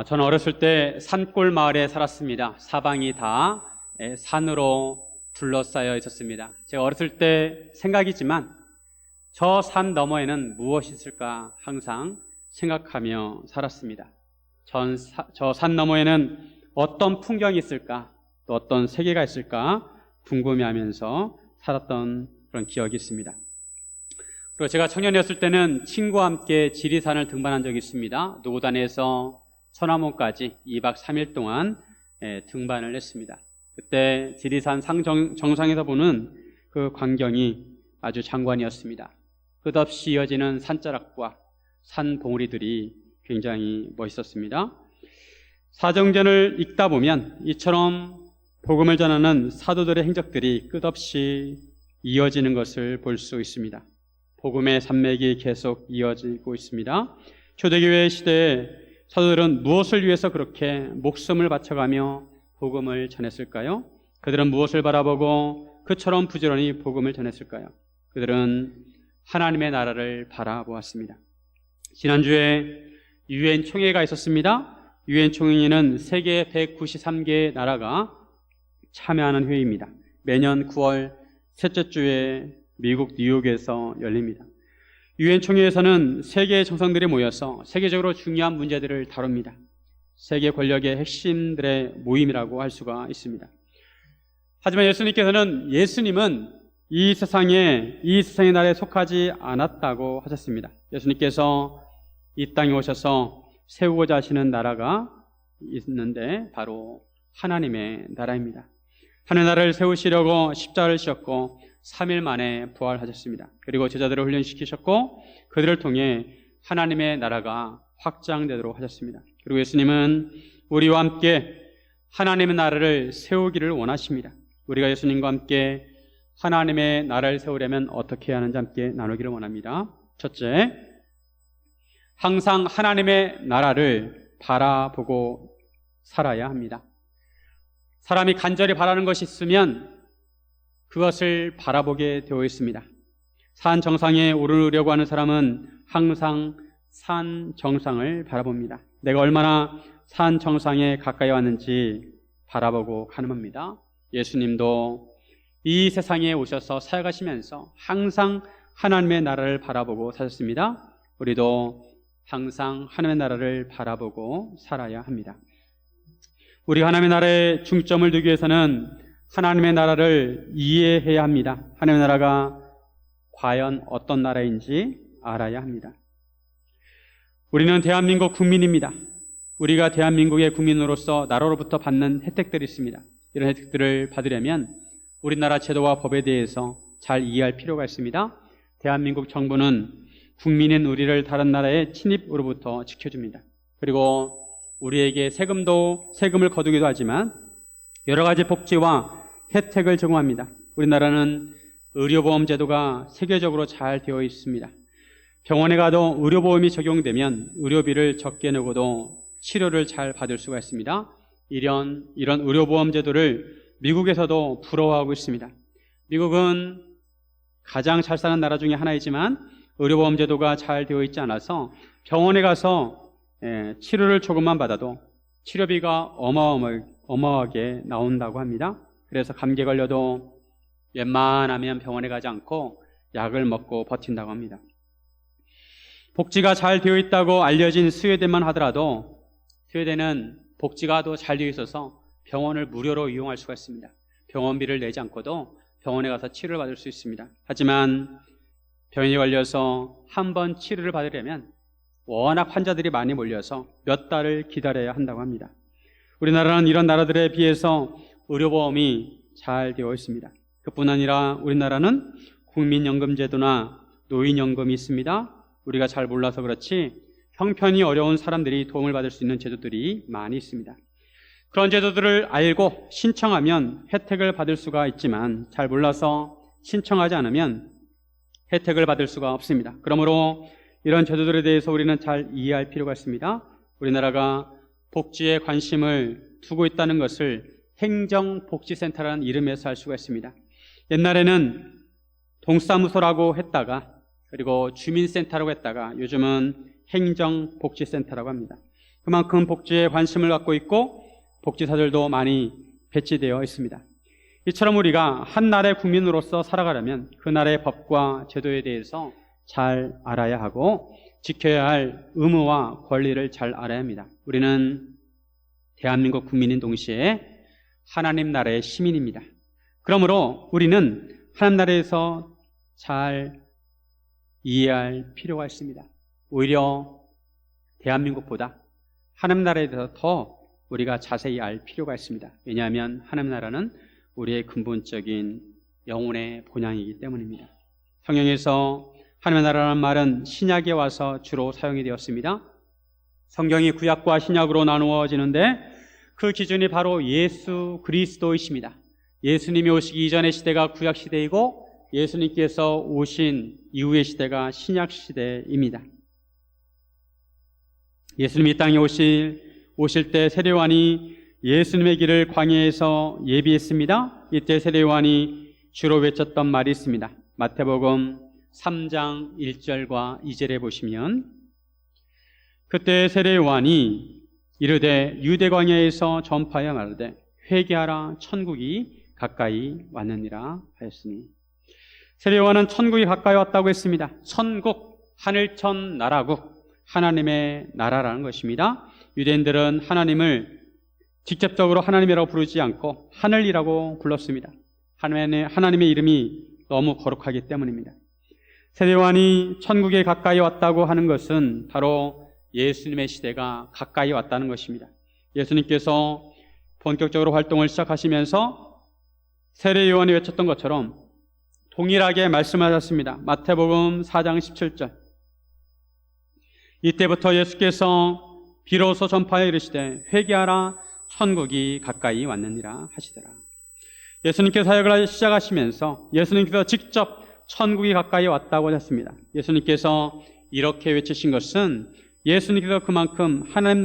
저는 어렸을 때 산골 마을에 살았습니다. 사방이 다 산으로 둘러싸여 있었습니다. 제가 어렸을 때 생각이지만 저 산 너머에는 무엇이 있을까 항상 생각하며 살았습니다. 저 산 너머에는 어떤 풍경이 있을까, 또 어떤 세계가 있을까 궁금해하면서 살았던 그런 기억이 있습니다. 그리고 제가 청년이었을 때는 친구와 함께 지리산을 등반한 적이 있습니다. 노구단에서 천화문까지 2박 3일 동안 등반을 했습니다. 그때 지리산 정상에서 보는 그 광경이 아주 장관이었습니다. 끝없이 이어지는 산자락과 산 봉우리들이 굉장히 멋있었습니다. 사정전을 읽다 보면 이처럼 복음을 전하는 사도들의 행적들이 끝없이 이어지는 것을 볼 수 있습니다. 복음의 산맥이 계속 이어지고 있습니다. 초대교회 시대에 사도들은 무엇을 위해서 그렇게 목숨을 바쳐가며 복음을 전했을까요? 그들은 무엇을 바라보고 그처럼 부지런히 복음을 전했을까요? 그들은 하나님의 나라를 바라보았습니다. 지난주에 유엔 총회가 있었습니다. 유엔 총회는 세계 193개의 나라가 참여하는 회의입니다. 매년 9월 셋째 주에 미국 뉴욕에서 열립니다. 유엔 총회에서는 세계 정상들이 모여서 세계적으로 중요한 문제들을 다룹니다. 세계 권력의 핵심들의 모임이라고 할 수가 있습니다. 하지만 예수님은 이 세상의 나라에 속하지 않았다고 하셨습니다. 예수님께서 이 땅에 오셔서 세우고자 하시는 나라가 있는데 바로 하나님의 나라입니다. 하나님의 나라를 세우시려고 십자가를 지셨고 3일 만에 부활하셨습니다. 그리고 제자들을 훈련시키셨고 그들을 통해 하나님의 나라가 확장되도록 하셨습니다. 그리고 예수님은 우리와 함께 하나님의 나라를 세우기를 원하십니다. 우리가 예수님과 함께 하나님의 나라를 세우려면 어떻게 해야 하는지 함께 나누기를 원합니다. 첫째, 항상 하나님의 나라를 바라보고 살아야 합니다. 사람이 간절히 바라는 것이 있으면 그것을 바라보게 되어 있습니다. 산 정상에 오르려고 하는 사람은 항상 산 정상을 바라봅니다. 내가 얼마나 산 정상에 가까이 왔는지 바라보고 가는 겁니다. 예수님도 이 세상에 오셔서 살아가시면서 항상 하나님의 나라를 바라보고 사셨습니다. 우리도 항상 하나님의 나라를 바라보고 살아야 합니다. 우리가 하나님의 나라에 중점을 두기 위해서는 하나님의 나라를 이해해야 합니다. 하나님의 나라가 과연 어떤 나라인지 알아야 합니다. 우리는 대한민국 국민입니다. 우리가 대한민국의 국민으로서 나라로부터 받는 혜택들이 있습니다. 이런 혜택들을 받으려면 우리나라 제도와 법에 대해서 잘 이해할 필요가 있습니다. 대한민국 정부는 국민인 우리를 다른 나라의 침입으로부터 지켜줍니다. 그리고 우리에게 세금을 거두기도 하지만 여러 가지 복지와 혜택을 제공합니다. 우리나라는 의료보험 제도가 세계적으로 잘 되어 있습니다. 병원에 가도 의료보험이 적용되면 의료비를 적게 내고도 치료를 잘 받을 수가 있습니다. 이런 의료보험 제도를 미국에서도 부러워하고 있습니다. 미국은 가장 잘 사는 나라 중에 하나이지만 의료보험 제도가 잘 되어 있지 않아서 병원에 가서 치료를 조금만 받아도 치료비가 어마어마하게 나온다고 합니다. 그래서 감기에 걸려도 웬만하면 병원에 가지 않고 약을 먹고 버틴다고 합니다. 복지가 잘 되어 있다고 알려진 스웨덴만 하더라도 스웨덴은 복지가 더 잘 되어 있어서 병원을 무료로 이용할 수가 있습니다. 병원비를 내지 않고도 병원에 가서 치료를 받을 수 있습니다. 하지만 병에 걸려서 한 번 치료를 받으려면 워낙 환자들이 많이 몰려서 몇 달을 기다려야 한다고 합니다. 우리나라는 이런 나라들에 비해서 의료보험이 잘 되어 있습니다. 그뿐 아니라 우리나라는 국민연금제도나 노인연금이 있습니다. 우리가 잘 몰라서 그렇지 형편이 어려운 사람들이 도움을 받을 수 있는 제도들이 많이 있습니다. 그런 제도들을 알고 신청하면 혜택을 받을 수가 있지만 잘 몰라서 신청하지 않으면 혜택을 받을 수가 없습니다. 그러므로 이런 제도들에 대해서 우리는 잘 이해할 필요가 있습니다. 우리나라가 복지에 관심을 두고 있다는 것을 행정복지센터라는 이름에서 알 수가 있습니다. 옛날에는 동사무소라고 했다가 그리고 주민센터라고 했다가 요즘은 행정복지센터라고 합니다. 그만큼 복지에 관심을 갖고 있고 복지사들도 많이 배치되어 있습니다. 이처럼 우리가 한 나라의 국민으로서 살아가려면 그 나라의 법과 제도에 대해서 잘 알아야 하고 지켜야 할 의무와 권리를 잘 알아야 합니다. 우리는 대한민국 국민인 동시에 하나님 나라의 시민입니다. 그러므로 우리는 하나님 나라에서 잘 이해할 필요가 있습니다. 오히려 대한민국보다 하나님 나라에 대해서 더 우리가 자세히 알 필요가 있습니다. 왜냐하면 하나님 나라는 우리의 근본적인 영혼의 본향이기 때문입니다. 성경에서 하나님의 나라라는 말은 신약에 와서 주로 사용이 되었습니다. 성경이 구약과 신약으로 나누어지는데 그 기준이 바로 예수 그리스도이십니다. 예수님이 오시기 이전의 시대가 구약 시대이고 예수님께서 오신 이후의 시대가 신약 시대입니다. 예수님이 이 땅에 오실 때 세례요한이 예수님의 길을 광야에서 예비했습니다. 이때 세례요한이 주로 외쳤던 말이 있습니다. 마태복음 3장 1절과 2절에 보시면 그때 세례요한이 이르되 유대 광야에서 전파하여 말하되 회개하라 천국이 가까이 왔느니라 하였으니, 세례요한은 천국이 가까이 왔다고 했습니다. 천국, 하늘천 나라국, 하나님의 나라라는 것입니다. 유대인들은 하나님을 직접적으로 하나님이라고 부르지 않고 하늘이라고 불렀습니다. 하나님의 이름이 너무 거룩하기 때문입니다. 세례요한이 천국에 가까이 왔다고 하는 것은 바로 예수님의 시대가 가까이 왔다는 것입니다. 예수님께서 본격적으로 활동을 시작하시면서 세례요한이 외쳤던 것처럼 동일하게 말씀하셨습니다. 마태복음 4장 17절. 이때부터 예수께서 비로소 전파하여 이르시되 회개하라 천국이 가까이 왔느니라 하시더라. 예수님께서 사역을 시작하시면서 예수님께서 직접 천국이 가까이 왔다고 하셨습니다. 예수님께서 이렇게 외치신 것은 예수님께서 그만큼 하나님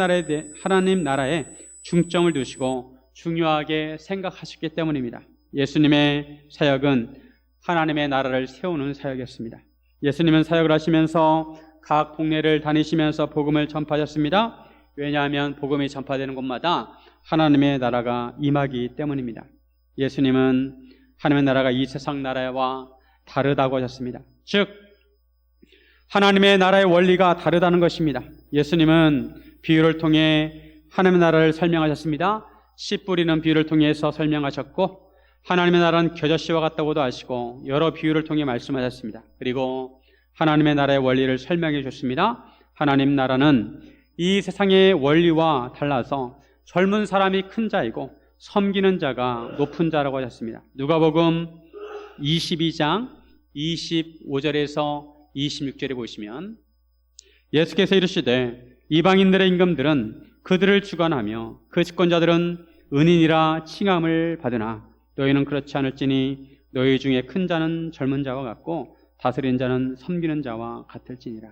나라에 중점을 두시고 중요하게 생각하셨기 때문입니다. 예수님의 사역은 하나님의 나라를 세우는 사역이었습니다. 예수님은 사역을 하시면서 각 동네를 다니시면서 복음을 전파하셨습니다. 왜냐하면 복음이 전파되는 곳마다 하나님의 나라가 임하기 때문입니다. 예수님은 하나님의 나라가 이 세상 나라와 다르다고 하셨습니다. 즉 하나님의 나라의 원리가 다르다는 것입니다. 예수님은 비유를 통해 하나님의 나라를 설명하셨습니다. 씨 뿌리는 비유를 통해서 설명하셨고, 하나님의 나라는 겨자씨와 같다고도 하시고 여러 비유를 통해 말씀하셨습니다. 그리고 하나님의 나라의 원리를 설명해 주셨습니다. 하나님 나라는 이 세상의 원리와 달라서 젊은 사람이 큰 자이고 섬기는 자가 높은 자라고 하셨습니다. 누가복음 22장 25절에서 26절에 보시면 예수께서 이르시되 이방인들의 임금들은 그들을 주관하며 그 집권자들은 은인이라 칭함을 받으나 너희는 그렇지 않을지니 너희 중에 큰 자는 젊은 자와 같고 다스린 자는 섬기는 자와 같을지니라.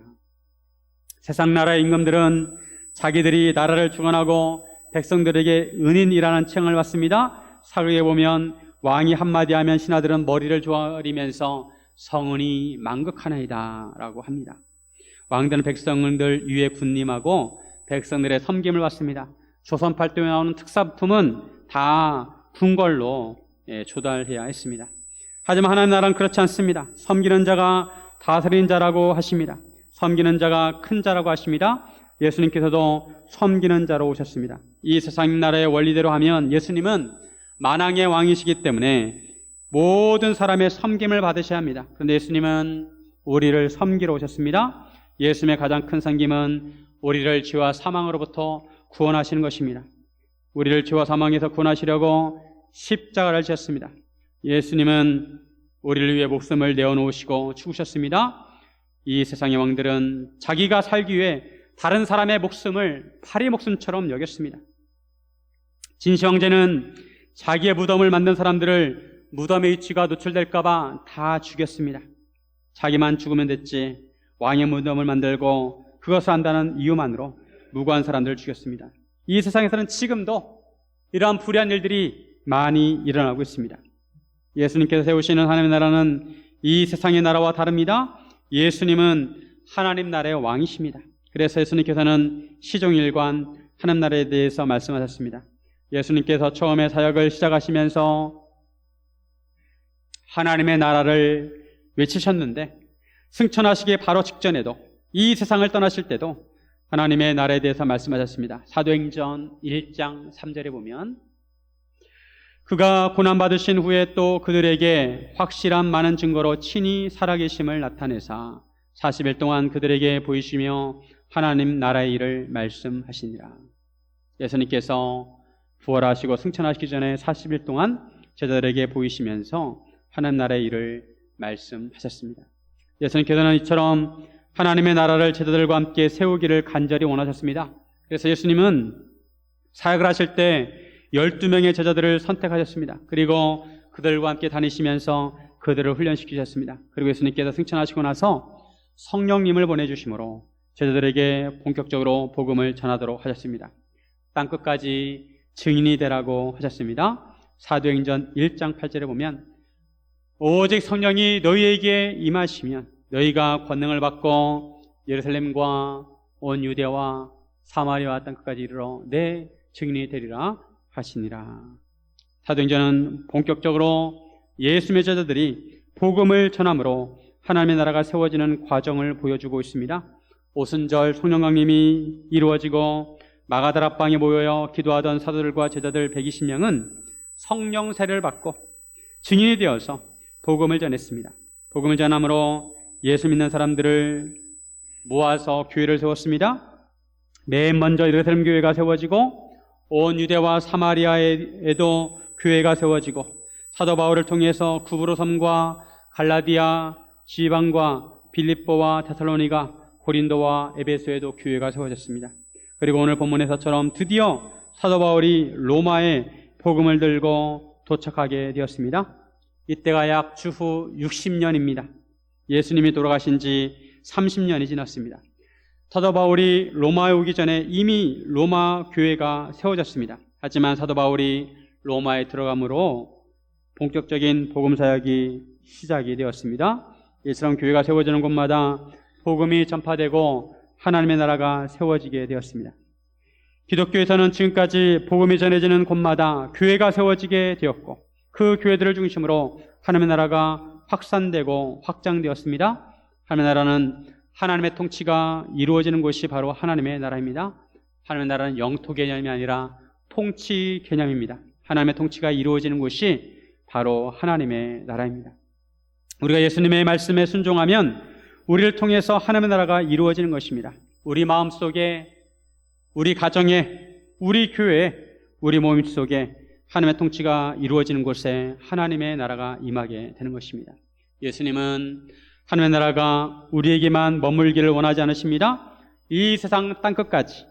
세상 나라의 임금들은 자기들이 나라를 주관하고 백성들에게 은인이라는 칭을 받습니다. 사극에 보면 왕이 한마디 하면 신하들은 머리를 조아리면서 성은이 망극하나이다 라고 합니다. 왕들은 백성들 위에 군림하고 백성들의 섬김을 받습니다. 조선 팔도에 나오는 특사품은 다 궁궐로 조달해야 했습니다. 하지만 하나님 나라는 그렇지 않습니다. 섬기는 자가 다스린 자라고 하십니다. 섬기는 자가 큰 자라고 하십니다. 예수님께서도 섬기는 자로 오셨습니다. 이 세상 나라의 원리대로 하면 예수님은 만왕의 왕이시기 때문에 모든 사람의 섬김을 받으셔야 합니다. 그런데 예수님은 우리를 섬기러 오셨습니다. 예수님의 가장 큰 섬김은 우리를 죄와 사망으로부터 구원하시는 것입니다. 우리를 죄와 사망에서 구원하시려고 십자가를 지셨습니다. 예수님은 우리를 위해 목숨을 내어놓으시고 죽으셨습니다. 이 세상의 왕들은 자기가 살기 위해 다른 사람의 목숨을 파리 목숨처럼 여겼습니다. 진시 황제는 자기의 무덤을 만든 사람들을 무덤의 위치가 노출될까 봐 다 죽였습니다. 자기만 죽으면 됐지 왕의 무덤을 만들고 그것을 한다는 이유만으로 무고한 사람들을 죽였습니다. 이 세상에서는 지금도 이러한 불의한 일들이 많이 일어나고 있습니다. 예수님께서 세우시는 하나님의 나라는 이 세상의 나라와 다릅니다. 예수님은 하나님 나라의 왕이십니다. 그래서 예수님께서는 시종일관 하나님 나라에 대해서 말씀하셨습니다. 예수님께서 처음에 사역을 시작하시면서 하나님의 나라를 외치셨는데 승천하시기 바로 직전에도 이 세상을 떠나실 때도 하나님의 나라에 대해서 말씀하셨습니다. 사도행전 1장 3절에 보면 그가 고난받으신 후에 또 그들에게 확실한 많은 증거로 친히 살아계심을 나타내사 40일 동안 그들에게 보이시며 하나님 나라의 일을 말씀하시니라. 예수님께서 부활하시고 승천하시기 전에 40일 동안 제자들에게 보이시면서 하나님 나라의 일을 말씀하셨습니다. 예수님께서는 이처럼 하나님의 나라를 제자들과 함께 세우기를 간절히 원하셨습니다. 그래서 예수님은 사역을 하실 때 12명의 제자들을 선택하셨습니다. 그리고 그들과 함께 다니시면서 그들을 훈련시키셨습니다. 그리고 예수님께서 승천하시고 나서 성령님을 보내주심으로 제자들에게 본격적으로 복음을 전하도록 하셨습니다. 땅끝까지 증인이 되라고 하셨습니다. 사도행전 1장 8절에 보면 오직 성령이 너희에게 임하시면 너희가 권능을 받고 예루살렘과 온 유대와 사마리아와 땅끝까지 이르러 내 증인이 되리라 하시니라. 사도행전은 본격적으로 예수님의 제자들이 복음을 전함으로 하나님의 나라가 세워지는 과정을 보여주고 있습니다. 오순절 성령강림이 이루어지고 마가다락방에 모여 기도하던 사도들과 제자들 120명은 성령 세례를 받고 증인이 되어서 복음을 전했습니다. 복음을 전함으로 예수 믿는 사람들을 모아서 교회를 세웠습니다. 맨 먼저 예루살렘 교회가 세워지고 온 유대와 사마리아에도 교회가 세워지고 사도 바울을 통해서 구브로 섬과 갈라디아 지방과 빌립보와 데살로니가 고린도와 에베소에도 교회가 세워졌습니다. 그리고 오늘 본문에서처럼 드디어 사도 바울이 로마에 복음을 들고 도착하게 되었습니다. 이때가 약 주후 60년입니다. 예수님이 돌아가신 지 30년이 지났습니다. 사도 바울이 로마에 오기 전에 이미 로마 교회가 세워졌습니다. 하지만 사도 바울이 로마에 들어감으로 본격적인 복음 사역이 시작이 되었습니다. 이처럼 교회가 세워지는 곳마다 복음이 전파되고 하나님의 나라가 세워지게 되었습니다. 기독교에서는 지금까지 복음이 전해지는 곳마다 교회가 세워지게 되었고 그 교회들을 중심으로 하나님의 나라가 확산되고 확장되었습니다. 하나님의 나라는 하나님의 통치가 이루어지는 곳이 바로 하나님의 나라입니다. 하나님의 나라는 영토 개념이 아니라 통치 개념입니다. 하나님의 통치가 이루어지는 곳이 바로 하나님의 나라입니다. 우리가 예수님의 말씀에 순종하면 우리를 통해서 하나님의 나라가 이루어지는 것입니다. 우리 마음속에, 우리 가정에, 우리 교회에, 우리 몸 속에 하나님의 통치가 이루어지는 곳에 하나님의 나라가 임하게 되는 것입니다. 예수님은 하나님의 나라가 우리에게만 머물기를 원하지 않으십니다. 이 세상 땅끝까지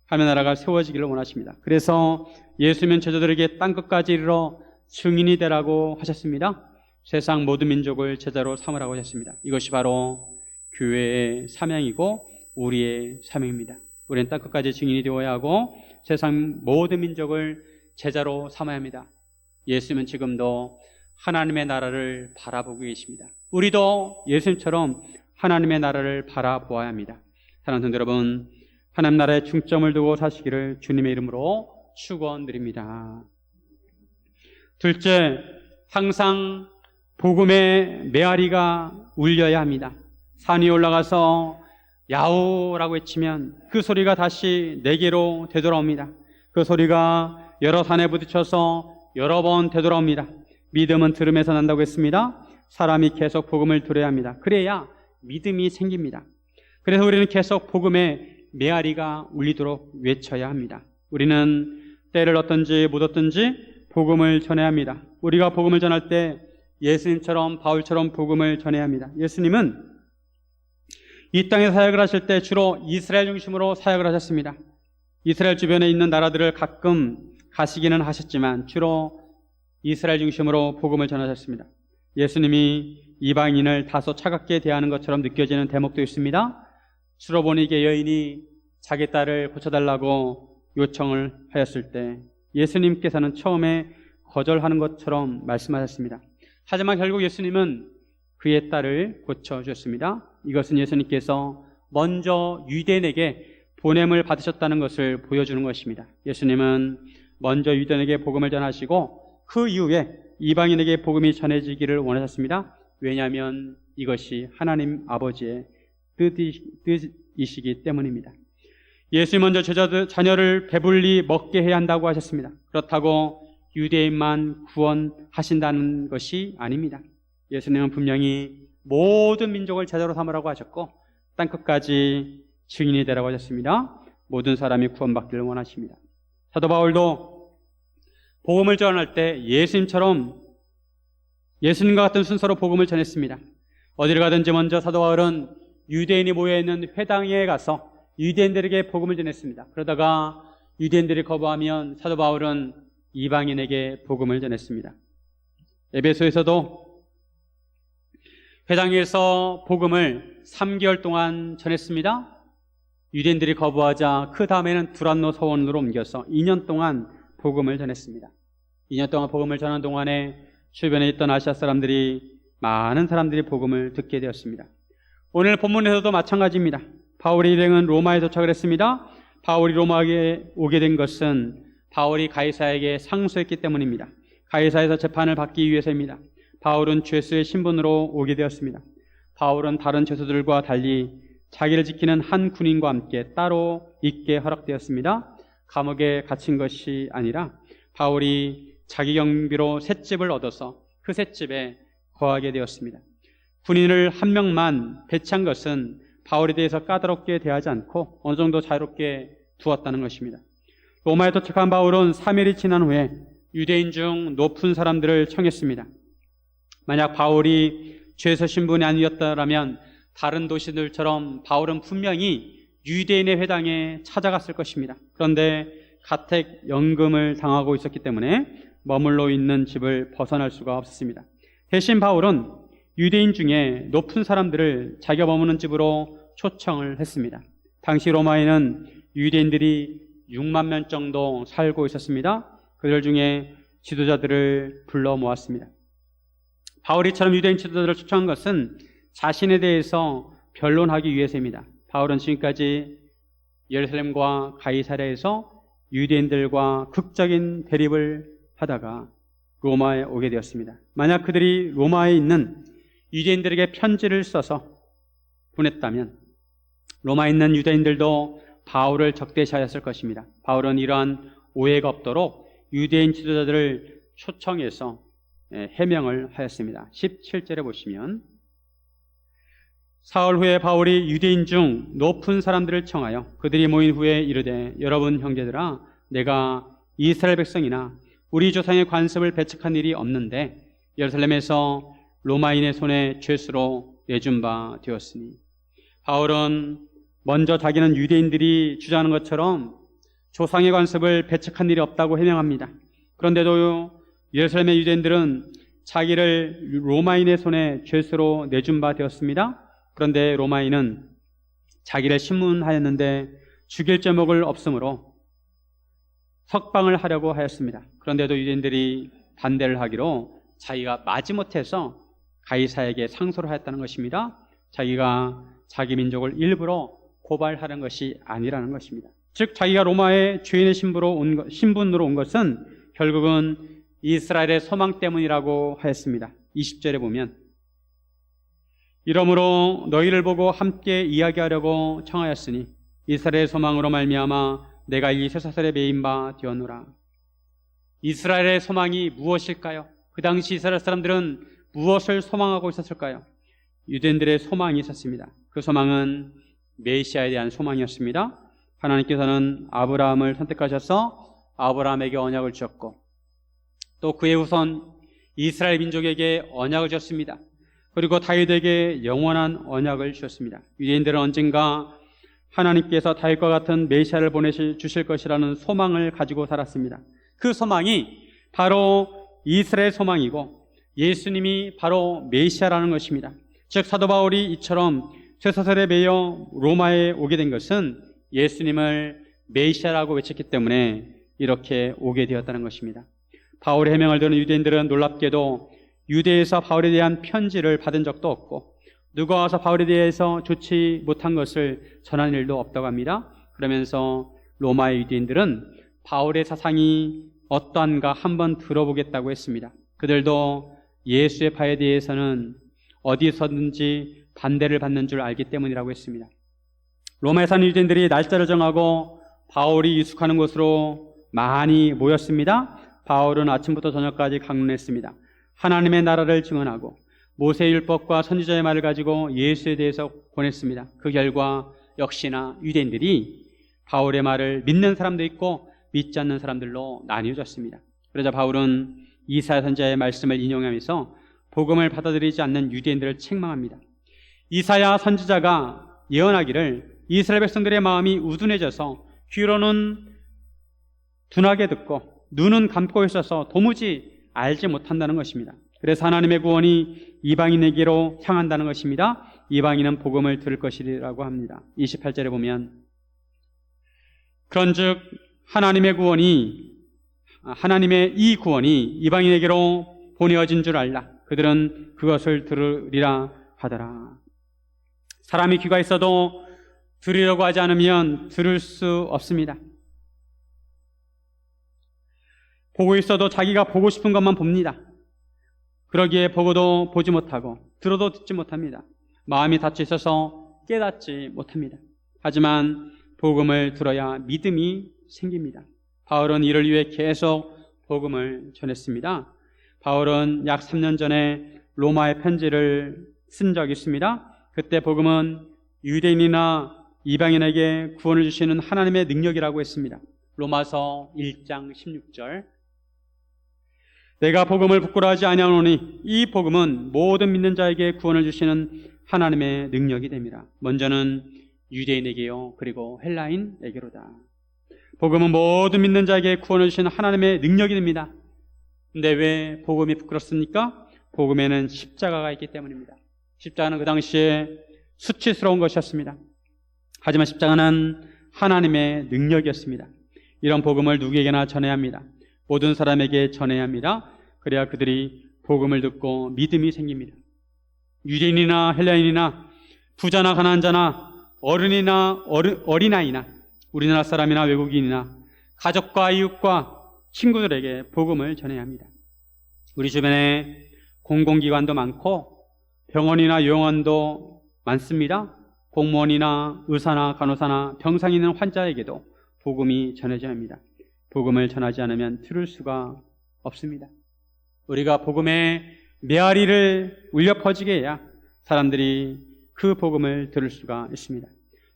하나님의 나라가 세워지기를 원하십니다. 그래서 예수님은 제자들에게 땅끝까지 이르러 증인이 되라고 하셨습니다. 세상 모든 민족을 제자로 삼으라고 하셨습니다. 이것이 바로 교회의 사명이고 우리의 사명입니다. 우리는 땅끝까지 증인이 되어야 하고 세상 모든 민족을 제자로 삼아야 합니다. 예수님은 지금도 하나님의 나라를 바라보고 계십니다. 우리도 예수님처럼 하나님의 나라를 바라보아야 합니다. 사랑하는 성도 여러분, 하나님 나라에 중점을 두고 사시기를 주님의 이름으로 축원드립니다. 둘째, 항상 복음의 메아리가 울려야 합니다. 산 위에 올라가서 야호라고 외치면 그 소리가 다시 내게로 되돌아옵니다. 그 소리가 여러 산에 부딪혀서 여러 번 되돌아옵니다. 믿음은 들음에서 난다고 했습니다. 사람이 계속 복음을 들어야 합니다. 그래야 믿음이 생깁니다. 그래서 우리는 계속 복음의 메아리가 울리도록 외쳐야 합니다. 우리는 때를 얻든지 못 얻든지 복음을 전해야 합니다. 우리가 복음을 전할 때 예수님처럼 바울처럼 복음을 전해야 합니다. 예수님은 이 땅에 사역을 하실 때 주로 이스라엘 중심으로 사역을 하셨습니다. 이스라엘 주변에 있는 나라들을 가끔 가시기는 하셨지만 주로 이스라엘 중심으로 복음을 전하셨습니다. 예수님이 이방인을 다소 차갑게 대하는 것처럼 느껴지는 대목도 있습니다. 수로보니게 여인이 자기 딸을 고쳐달라고 요청을 하였을 때 예수님께서는 처음에 거절하는 것처럼 말씀하셨습니다. 하지만 결국 예수님은 그의 딸을 고쳐주셨습니다. 이것은 예수님께서 먼저 유대인에게 보냄을 받으셨다는 것을 보여주는 것입니다. 예수님은 먼저 유대인에게 복음을 전하시고 그 이후에 이방인에게 복음이 전해지기를 원하셨습니다. 왜냐하면 이것이 하나님 아버지의 뜻이시기 때문입니다. 예수님 먼저 자녀를 배불리 먹게 해야 한다고 하셨습니다. 그렇다고 유대인만 구원하신다는 것이 아닙니다. 예수님은 분명히 모든 민족을 제자로 삼으라고 하셨고 땅끝까지 증인이 되라고 하셨습니다. 모든 사람이 구원받기를 원하십니다. 사도 바울도 복음을 전할 때 예수님과 같은 순서로 복음을 전했습니다. 어디를 가든지 먼저 사도 바울은 유대인이 모여있는 회당에 가서 유대인들에게 복음을 전했습니다. 그러다가 유대인들이 거부하면 사도 바울은 이방인에게 복음을 전했습니다. 에베소에서도 회당에서 복음을 3개월 동안 전했습니다. 유대인들이 거부하자 그 다음에는 두란노 서원으로 옮겨서 2년 동안 복음을 전했습니다. 2년 동안 복음을 전한 동안에 주변에 있던 아시아 사람들이 많은 사람들이 복음을 듣게 되었습니다. 오늘 본문에서도 마찬가지입니다. 바울의 일행은 로마에 도착을 했습니다. 바울이 로마에 오게 된 것은 바울이 가이사에게 상소했기 때문입니다. 가이사에서 재판을 받기 위해서입니다. 바울은 죄수의 신분으로 오게 되었습니다. 바울은 다른 죄수들과 달리 자기를 지키는 한 군인과 함께 따로 있게 허락되었습니다. 감옥에 갇힌 것이 아니라 바울이 자기 경비로 셋집을 얻어서 그 셋집에 거하게 되었습니다. 군인을 한 명만 배치한 것은 바울에 대해서 까다롭게 대하지 않고 어느 정도 자유롭게 두었다는 것입니다. 로마에 도착한 바울은 3일이 지난 후에 유대인 중 높은 사람들을 청했습니다. 만약 바울이 죄수 신분이 아니었다면 다른 도시들처럼 바울은 분명히 유대인의 회당에 찾아갔을 것입니다. 그런데 가택연금을 당하고 있었기 때문에 머물러 있는 집을 벗어날 수가 없었습니다. 대신 바울은 유대인 중에 높은 사람들을 자기가 머무는 집으로 초청을 했습니다. 당시 로마에는 유대인들이 6만 명 정도 살고 있었습니다. 그들 중에 지도자들을 불러 모았습니다. 바울이처럼 유대인 지도자들을 초청한 것은 자신에 대해서 변론하기 위해서입니다. 바울은 지금까지 예루살렘과 가이사랴에서 유대인들과 극적인 대립을 하다가 로마에 오게 되었습니다. 만약 그들이 로마에 있는 유대인들에게 편지를 써서 보냈다면 로마에 있는 유대인들도 바울을 적대시하였을 것입니다. 바울은 이러한 오해가 없도록 유대인 지도자들을 초청해서 해명을 하였습니다. 17절에 보시면 사흘 후에 바울이 유대인 중 높은 사람들을 청하여 그들이 모인 후에 이르되 여러분 형제들아 내가 이스라엘 백성이나 우리 조상의 관습을 배척한 일이 없는데 예루살렘에서 로마인의 손에 죄수로 내준 바 되었으니 바울은 먼저 자기는 유대인들이 주장하는 것처럼 조상의 관습을 배척한 일이 없다고 해명합니다. 그런데도 예루살렘의 유대인들은 자기를 로마인의 손에 죄수로 내준 바 되었습니다. 그런데 로마인은 자기를 신문하였는데 죽일 제목을 없으므로 석방을 하려고 하였습니다. 그런데도 유대인들이 반대를 하기로 자기가 마지못해서 가이사에게 상소를 하였다는 것입니다. 자기가 자기 민족을 일부러 고발하는 것이 아니라는 것입니다. 즉 자기가 로마의 죄인의 신분으로 온 것은 결국은 이스라엘의 소망 때문이라고 하였습니다. 20절에 보면 이러므로 너희를 보고 함께 이야기하려고 청하였으니 이스라엘의 소망으로 말미암아 내가 이 쇠사슬에 매인 바 되었노라. 이스라엘의 소망이 무엇일까요? 그 당시 이스라엘 사람들은 무엇을 소망하고 있었을까요? 유대인들의 소망이 있었습니다. 그 소망은 메시아에 대한 소망이었습니다. 하나님께서는 아브라함을 선택하셔서 아브라함에게 언약을 주셨고 또 그의 후손 이스라엘 민족에게 언약을 주셨습니다. 그리고 다윗에게 영원한 언약을 주셨습니다. 유대인들은 언젠가 하나님께서 다윗과 같은 메시아를 보내주실 것이라는 소망을 가지고 살았습니다. 그 소망이 바로 이스라엘 소망이고 예수님이 바로 메시아라는 것입니다. 즉 사도 바울이 이처럼 쇠사슬에 매여 로마에 오게 된 것은 예수님을 메시아라고 외쳤기 때문에 이렇게 오게 되었다는 것입니다. 바울의 해명을 듣는 유대인들은 놀랍게도 유대에서 바울에 대한 편지를 받은 적도 없고 누가 와서 바울에 대해서 좋지 못한 것을 전한 일도 없다고 합니다. 그러면서 로마의 유대인들은 바울의 사상이 어떠한가 한번 들어보겠다고 했습니다. 그들도 예수의 바에 대해서는 어디서든지 반대를 받는 줄 알기 때문이라고 했습니다. 로마에 사는 유대인들이 날짜를 정하고 바울이 유숙하는 곳으로 많이 모였습니다. 바울은 아침부터 저녁까지 강론했습니다. 하나님의 나라를 증언하고 모세의 율법과 선지자의 말을 가지고 예수에 대해서 권했습니다. 그 결과 역시나 유대인들이 바울의 말을 믿는 사람도 있고 믿지 않는 사람들로 나뉘어졌습니다. 그러자 바울은 이사야 선지자의 말씀을 인용하면서 복음을 받아들이지 않는 유대인들을 책망합니다. 이사야 선지자가 예언하기를 이스라엘 백성들의 마음이 우둔해져서 귀로는 둔하게 듣고 눈은 감고 있어서 도무지 알지 못한다는 것입니다. 그래서 하나님의 구원이 이방인에게로 향한다는 것입니다. 이방인은 복음을 들을 것이라고 합니다. 28절에 보면 그런즉 하나님의 이 구원이 이방인에게로 보내어진 줄 알라. 그들은 그것을 들으리라 하더라. 사람이 귀가 있어도 들으려고 하지 않으면 들을 수 없습니다. 보고 있어도 자기가 보고 싶은 것만 봅니다. 그러기에 보고도 보지 못하고 들어도 듣지 못합니다. 마음이 닫혀 있어서 깨닫지 못합니다. 하지만 복음을 들어야 믿음이 생깁니다. 바울은 이를 위해 계속 복음을 전했습니다. 바울은 약 3년 전에 로마의 편지를 쓴 적이 있습니다. 그때 복음은 유대인이나 이방인에게 구원을 주시는 하나님의 능력이라고 했습니다. 로마서 1장 16절 내가 복음을 부끄러워하지 아니하노니 이 복음은 모든 믿는 자에게 구원을 주시는 하나님의 능력이 됩니다. 먼저는 유대인에게요, 그리고 헬라인에게로다. 복음은 모든 믿는 자에게 구원을 주시는 하나님의 능력이 됩니다. 근데 왜 복음이 부끄럽습니까? 복음에는 십자가가 있기 때문입니다. 십자가는 그 당시에 수치스러운 것이었습니다. 하지만 십자가는 하나님의 능력이었습니다. 이런 복음을 누구에게나 전해야 합니다. 모든 사람에게 전해야 합니다. 그래야 그들이 복음을 듣고 믿음이 생깁니다. 유대인이나 헬라인이나 부자나 가난자나 어른이나 어린아이나 우리나라 사람이나 외국인이나 가족과 이웃과 친구들에게 복음을 전해야 합니다. 우리 주변에 공공기관도 많고 병원이나 요양원도 많습니다. 공무원이나 의사나 간호사나 병상 있는 환자에게도 복음이 전해져야 합니다. 복음을 전하지 않으면 들을 수가 없습니다. 우리가 복음의 메아리를 울려 퍼지게 해야 사람들이 그 복음을 들을 수가 있습니다.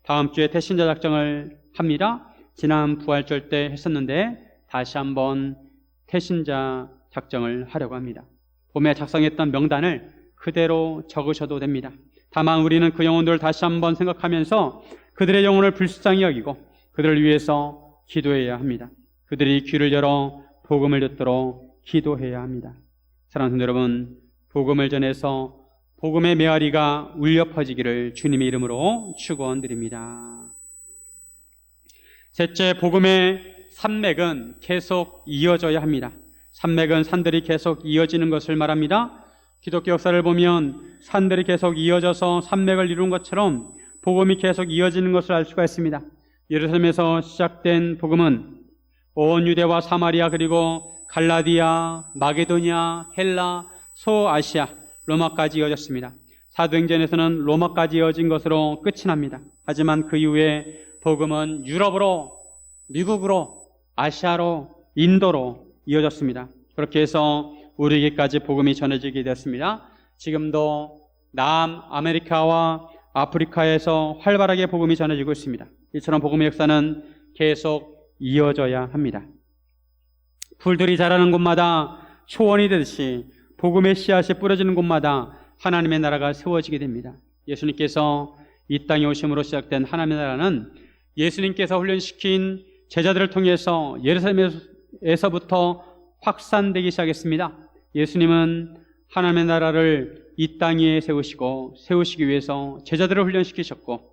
다음 주에 태신자 작정을 합니다. 지난 부활절 때 했었는데 다시 한번 태신자 작정을 하려고 합니다. 봄에 작성했던 명단을 그대로 적으셔도 됩니다. 다만 우리는 그 영혼들을 다시 한번 생각하면서 그들의 영혼을 불쌍히 여기고 그들을 위해서 기도해야 합니다. 그들이 귀를 열어 복음을 듣도록 기도해야 합니다. 사랑하는 성도 여러분, 복음을 전해서 복음의 메아리가 울려 퍼지기를 주님의 이름으로 축원드립니다. 셋째, 복음의 산맥은 계속 이어져야 합니다. 산맥은 산들이 계속 이어지는 것을 말합니다. 기독교 역사를 보면 산들이 계속 이어져서 산맥을 이룬 것처럼 복음이 계속 이어지는 것을 알 수가 있습니다. 예루살렘에서 시작된 복음은 온 유대와 사마리아 그리고 갈라디아, 마게도니아, 헬라, 소아시아, 로마까지 이어졌습니다. 사도행전에서는 로마까지 이어진 것으로 끝이 납니다. 하지만 그 이후에 복음은 유럽으로, 미국으로, 아시아로, 인도로 이어졌습니다. 그렇게 해서 우리에게까지 복음이 전해지게 되었습니다. 지금도 남아메리카와 아프리카에서 활발하게 복음이 전해지고 있습니다. 이처럼 복음의 역사는 계속 이어져야 합니다. 풀들이 자라는 곳마다 초원이 되듯이 복음의 씨앗이 뿌려지는 곳마다 하나님의 나라가 세워지게 됩니다. 예수님께서 이 땅에 오심으로 시작된 하나님의 나라는 예수님께서 훈련시킨 제자들을 통해서 예루살렘에서부터 확산되기 시작했습니다. 예수님은 하나님의 나라를 이 땅에 세우시기 위해서 제자들을 훈련시키셨고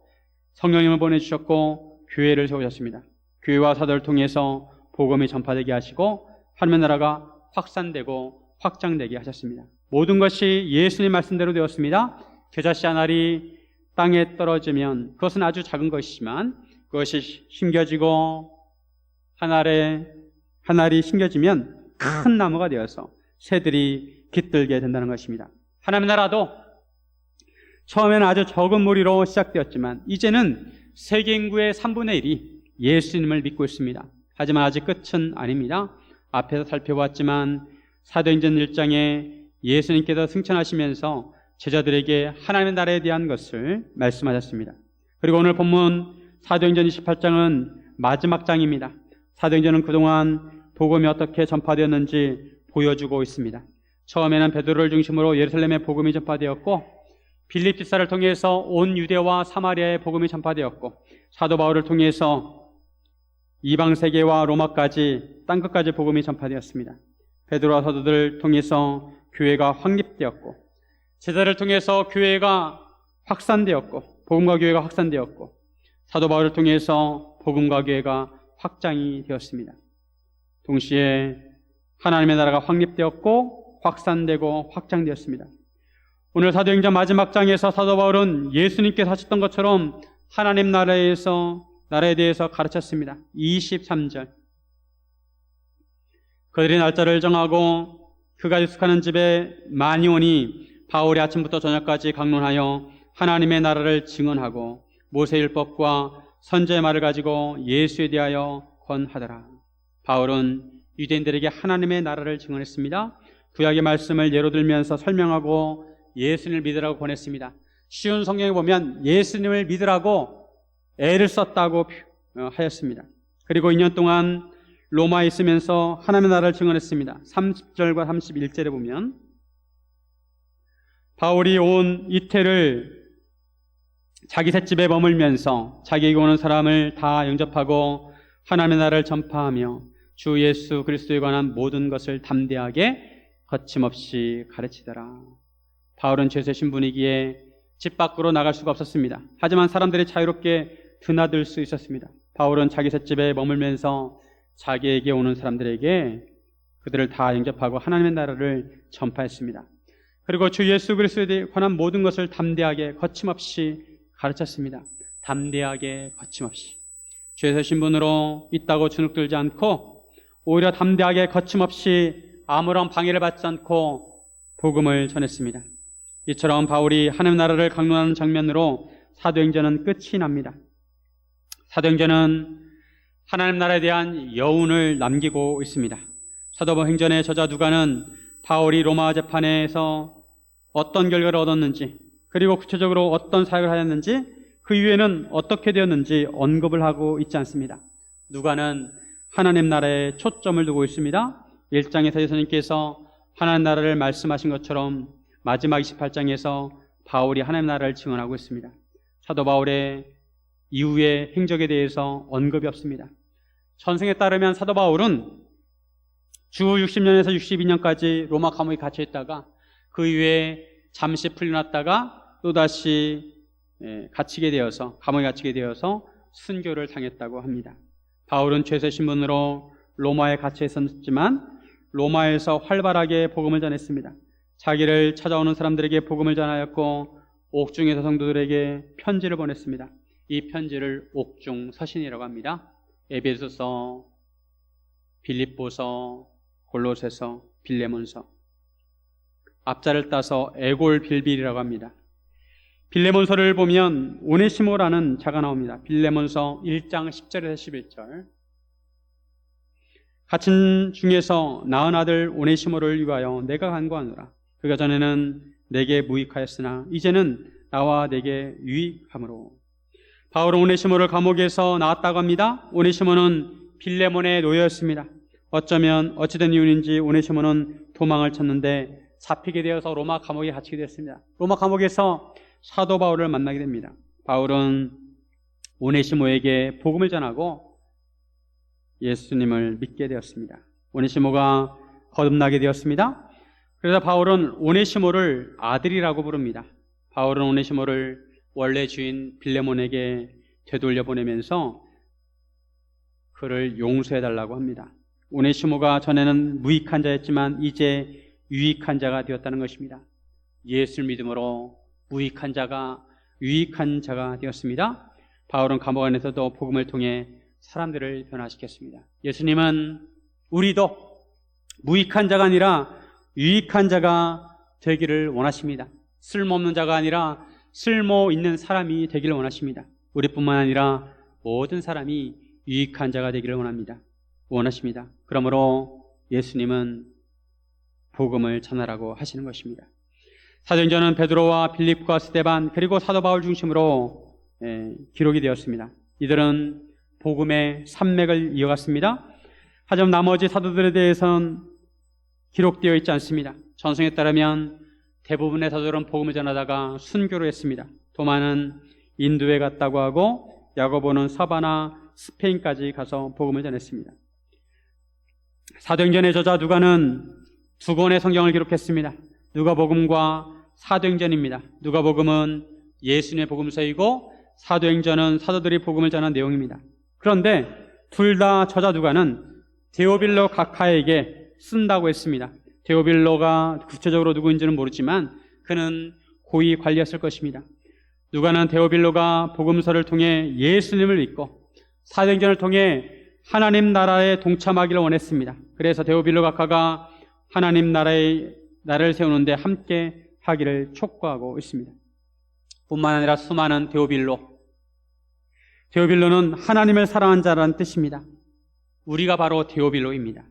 성령님을 보내주셨고 교회를 세우셨습니다. 교회와 사도를 통해서 복음이 전파되게 하시고 하나님의 나라가 확산되고 확장되게 하셨습니다. 모든 것이 예수님 말씀대로 되었습니다. 겨자씨 한 알이 땅에 떨어지면 그것은 아주 작은 것이지만 그것이 심겨지고 한 알이 심겨지면 큰 나무가 되어서 새들이 깃들게 된다는 것입니다. 하나님의 나라도 처음에는 아주 적은 무리로 시작되었지만 이제는 세계 인구의 3분의 1이 예수님을 믿고 있습니다. 하지만 아직 끝은 아닙니다. 앞에서 살펴보았지만 사도행전 1장에 예수님께서 승천하시면서 제자들에게 하나님의 나라에 대한 것을 말씀하셨습니다. 그리고 오늘 본문 사도행전 28장은 마지막 장입니다. 사도행전은 그동안 복음이 어떻게 전파되었는지 보여주고 있습니다. 처음에는 베드로를 중심으로 예루살렘의 복음이 전파되었고 빌립 집사를 통해서 온 유대와 사마리아의 복음이 전파되었고 사도 바울을 통해서 이방 세계와 로마까지 땅끝까지 복음이 전파되었습니다. 베드로와 사도들을 통해서 교회가 확립되었고 제자를 통해서 교회가 확산되었고 복음과 교회가 확산되었고 사도 바울을 통해서 복음과 교회가 확장이 되었습니다. 동시에 하나님의 나라가 확립되었고 확산되고 확장되었습니다. 오늘 사도행전 마지막 장에서 사도 바울은 예수님께서 하셨던 것처럼 하나님 나라에 대해서 가르쳤습니다. 23절 그들이 날짜를 정하고 그가 유숙하는 집에 많이 오니 바울이 아침부터 저녁까지 강론하여 하나님의 나라를 증언하고 모세율법과 선지의 말을 가지고 예수에 대하여 권하더라. 바울은 유대인들에게 하나님의 나라를 증언했습니다. 구약의 말씀을 예로 들면서 설명하고 예수님을 믿으라고 권했습니다. 쉬운 성경에 보면 예수님을 믿으라고 애를 썼다고 하였습니다. 그리고 2년 동안 로마에 있으면서 하나님의 나라를 증언했습니다. 30절과 31절에 보면 바울이 온 이태를 자기 셋집에 머물면서 자기에게 오는 사람을 다 영접하고 하나님의 나라를 전파하며 주 예수 그리스도에 관한 모든 것을 담대하게 거침없이 가르치더라. 바울은 죄세 신분이기에 집 밖으로 나갈 수가 없었습니다. 하지만 사람들이 자유롭게 드나들 수 있었습니다. 바울은 자기 셋집에 머물면서 자기에게 오는 사람들에게 그들을 다 영접하고 하나님의 나라를 전파했습니다. 그리고 주 예수 그리스도에 관한 모든 것을 담대하게 거침없이 가르쳤습니다. 담대하게 거침없이 죄의 신분으로 있다고 주눅들지 않고 오히려 담대하게 거침없이 아무런 방해를 받지 않고 복음을 전했습니다. 이처럼 바울이 하나님 나라를 강론하는 장면으로 사도행전은 끝이 납니다. 사도행전은 하나님 나라에 대한 여운을 남기고 있습니다. 사도행전의 저자 누가는 바울이 로마 재판에서 어떤 결과를 얻었는지 그리고 구체적으로 어떤 사역을 하였는지 그 이후에는 어떻게 되었는지 언급을 하고 있지 않습니다. 누가는 하나님 나라에 초점을 두고 있습니다. 1장에서 예수님께서 하나님 나라를 말씀하신 것처럼 마지막 28장에서 바울이 하나님 나라를 증언하고 있습니다. 사도 바울의 이후의 행적에 대해서 언급이 없습니다. 전승에 따르면 사도 바울은 주 60년에서 62년까지 로마 감옥에 갇혀 있다가 그 이후에 잠시 풀려났다가 또다시 감옥에 갇히게 되어서 순교를 당했다고 합니다. 바울은 죄세 신분으로 로마에 갇혀 있었지만 로마에서 활발하게 복음을 전했습니다. 자기를 찾아오는 사람들에게 복음을 전하였고 옥중에서 성도들에게 편지를 보냈습니다. 이 편지를 옥중 서신이라고 합니다. 에베소서, 빌립보서, 골로새서, 빌레몬서, 앞자를 따서 에골빌빌이라고 합니다. 빌레몬서를 보면 오네시모라는 자가 나옵니다. 빌레몬서 1장 10절에서 11절 갇힌 중에서 낳은 아들 오네시모를 위하여 내가 간구하노라. 그가 전에는 내게 무익하였으나 이제는 나와 내게 유익함으로. 바울은 오네시모를 감옥에서 나왔다고 합니다. 오네시모는 빌레몬의 노예였습니다. 어찌된 이유인지 오네시모는 도망을 쳤는데 잡히게 되어서 로마 감옥에 갇히게 되었습니다. 로마 감옥에서 사도 바울을 만나게 됩니다. 바울은 오네시모에게 복음을 전하고 예수님을 믿게 되었습니다. 오네시모가 거듭나게 되었습니다. 그래서 바울은 오네시모를 아들이라고 부릅니다. 바울은 오네시모를 원래 주인 빌레몬에게 되돌려 보내면서 그를 용서해달라고 합니다. 오네시모가 전에는 무익한 자였지만 이제 유익한 자가 되었다는 것입니다. 예수를 믿음으로 무익한 자가 유익한 자가 되었습니다. 바울은 감옥 안에서도 복음을 통해 사람들을 변화시켰습니다. 예수님은 우리도 무익한 자가 아니라 유익한 자가 되기를 원하십니다. 쓸모없는 자가 아니라 쓸모 있는 사람이 되기를 원하십니다. 우리뿐만 아니라 모든 사람이 유익한 자가 되기를 원하십니다. 그러므로 예수님은 복음을 전하라고 하시는 것입니다. 사도행전은 베드로와 빌립과 스데반 그리고 사도 바울 중심으로 기록이 되었습니다. 이들은 복음의 산맥을 이어갔습니다. 하지만 나머지 사도들에 대해서는 기록되어 있지 않습니다. 전성에 따르면 대부분의 사도들은 복음을 전하다가 순교를 했습니다. 도마는 인도에 갔다고 하고 야고보는 서바나 스페인까지 가서 복음을 전했습니다. 사도행전의 저자 누가는 두 권의 성경을 기록했습니다. 누가복음과 사도행전입니다. 누가복음은 예수님의 복음서이고 사도행전은 사도들이 복음을 전한 내용입니다. 그런데 둘 다 저자 누가는 데오빌로 각하에게 쓴다고 했습니다. 데오빌로가 구체적으로 누구인지는 모르지만 그는 고위 관리였을 것입니다. 누가는 데오빌로가 복음서를 통해 예수님을 믿고 사도행전을 통해 하나님 나라에 동참하기를 원했습니다. 그래서 데오빌로 각하가 하나님 나라를 세우는데 함께 하기를 촉구하고 있습니다. 뿐만 아니라 수많은 데오빌로는 하나님을 사랑한 자라는 뜻입니다. 우리가 바로 데오빌로입니다.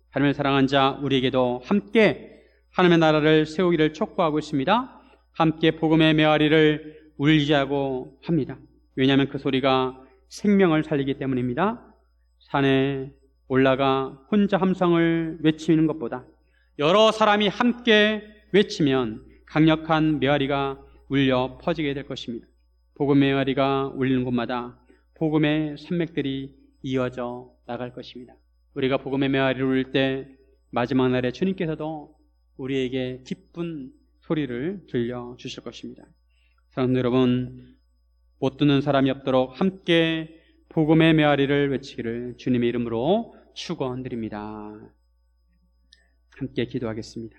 하나님을 사랑한 자 우리에게도 함께 하나님의 나라를 세우기를 촉구하고 있습니다. 함께 복음의 메아리를 울리자고 합니다. 왜냐하면 그 소리가 생명을 살리기 때문입니다. 산에 올라가 혼자 함성을 외치는 것보다 여러 사람이 함께 외치면 강력한 메아리가 울려 퍼지게 될 것입니다. 복음의 메아리가 울리는 곳마다 복음의 산맥들이 이어져 나갈 것입니다. 우리가 복음의 메아리를 울릴 때 마지막 날에 주님께서도 우리에게 기쁜 소리를 들려주실 것입니다. 사랑하는 여러분, 못 듣는 사람이 없도록 함께 복음의 메아리를 외치기를 주님의 이름으로 축원드립니다. 함께 기도하겠습니다.